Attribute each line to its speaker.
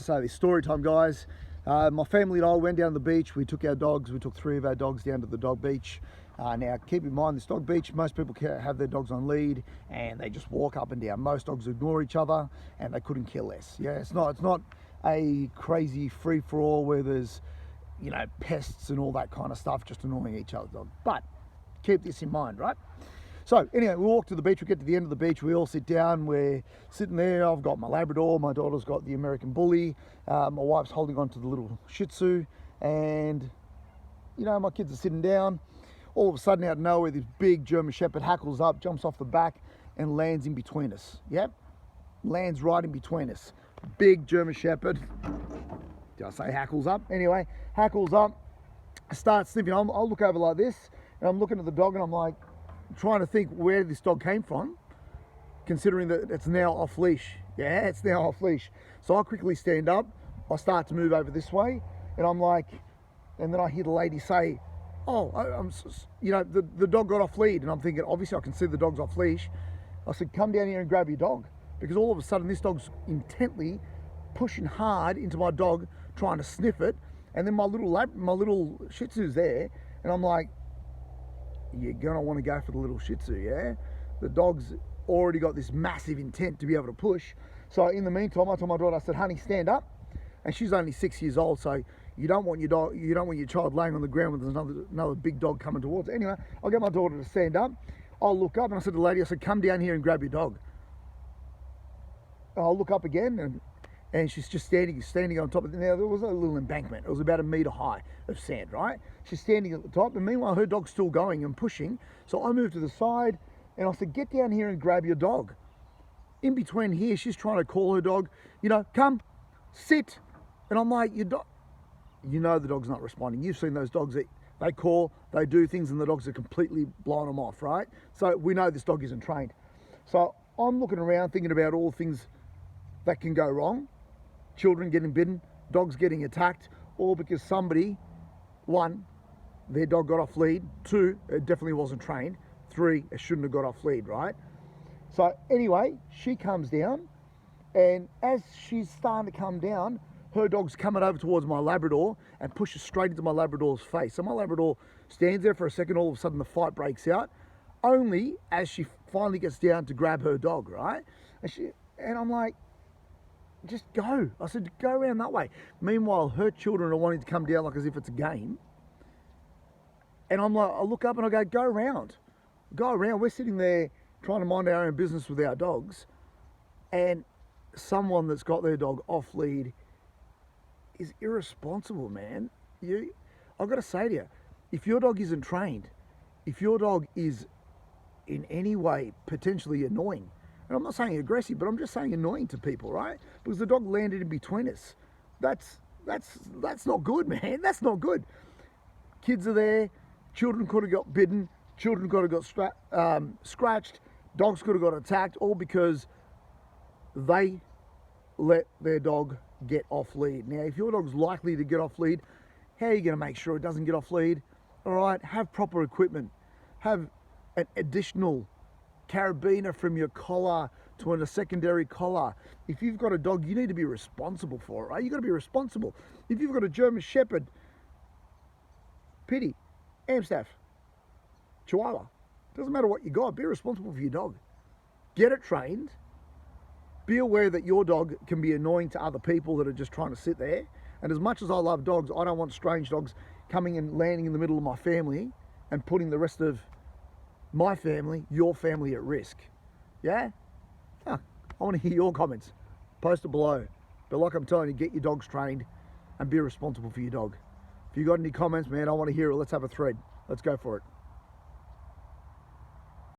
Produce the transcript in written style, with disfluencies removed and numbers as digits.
Speaker 1: say this, story time, guys. My family and I went down to the beach. We took our dogs. We took 3 of our dogs down to the dog beach. Now, keep in mind, this dog beach, most people have their dogs on lead and they just walk up and down. Most dogs ignore each other and they couldn't care less. Yeah, it's not a crazy free-for-all where there's, you know, pests and all that kind of stuff just annoying each other's dog. But keep this in mind, right? So anyway, we walk to the beach, we get to the end of the beach, we all sit down, we're sitting there. I've got my Labrador, my daughter's got the American Bully, my wife's holding on to the little Shih Tzu, and you know, my kids are sitting down. All of a sudden, out of nowhere, this big German Shepherd hackles up, jumps off the back and lands in between us. Yep, lands right in between us. Big German Shepherd. Did I say hackles up? Anyway, hackles up, starts sniffing. I'll look over like this, and I'm looking at the dog and I'm like, trying to think where this dog came from, considering that it's now off leash. Yeah, it's now off leash. So I quickly stand up, I start to move over this way, and I'm like, and then I hear the lady say, oh, you know, the dog got off lead. And I'm thinking, obviously I can see the dog's off leash. I said, come down here and grab your dog. Because all of a sudden this dog's intently pushing hard into my dog, trying to sniff it. And then my little Shih Tzu's there, and I'm like, you're gonna want to go for the little Shih Tzu, yeah? The dog's already got this massive intent to be able to push. So in the meantime, I told my daughter, I said, honey, stand up. And she's only 6 years old, so you don't want your child laying on the ground with another big dog coming towards her. Anyway, I'll get my daughter to stand up. I'll look up and I said to the lady, I said, come down here and grab your dog. I'll look up again and she's just standing on top of it. Now, there was a little embankment. It was about 1 meter high of sand, right? She's standing at the top, and meanwhile, her dog's still going and pushing. So I moved to the side, and I said, get down here and grab your dog. In between here, she's trying to call her dog, you know, come, sit. And I'm like, you know the dog's not responding. You've seen those dogs that they call, they do things, and the dogs are completely blowing them off, right? So we know this dog isn't trained. So I'm looking around, thinking about all the things that can go wrong. Children getting bitten, dogs getting attacked, all because somebody, 1, their dog got off lead, 2, it definitely wasn't trained, 3, it shouldn't have got off lead, right? So anyway, she comes down, and as she's starting to come down, her dog's coming over towards my Labrador and pushes straight into my Labrador's face. So my Labrador stands there for a second, all of a sudden the fight breaks out, only as she finally gets down to grab her dog, right? And I'm like, just go. I said, go around that way. Meanwhile, her children are wanting to come down like as if it's a game. And I'm like, I look up and I go around. Go around. We're sitting there trying to mind our own business with our dogs. And someone that's got their dog off lead is irresponsible, man. I've got to say to you, if your dog isn't trained, if your dog is in any way potentially annoying, and I'm not saying aggressive, but I'm just saying annoying to people, right? Because the dog landed in between us. That's not good, man. That's not good. Kids are there. Children could have got bitten. Children could have got scratched. Dogs could have got attacked, all because they let their dog get off lead. Now, if your dog's likely to get off lead, how are you going to make sure it doesn't get off lead? All right, have proper equipment. Have an additional carabiner from your collar to a secondary collar. If you've got a dog, you need to be responsible for it, right? You've got to be responsible. If you've got a German Shepherd, Pity, Amstaff, Chihuahua, doesn't matter what you got, be responsible for your dog. Get it trained. Be aware that your dog can be annoying to other people that are just trying to sit there. And as much as I love dogs, I don't want strange dogs coming and landing in the middle of my family and putting the rest of my family, your family at risk. Yeah? I want to hear your comments. Post it below. But like I'm telling you, get your dogs trained and be responsible for your dog. If you got any comments, man, I want to hear it. Let's have a thread. Let's go for it.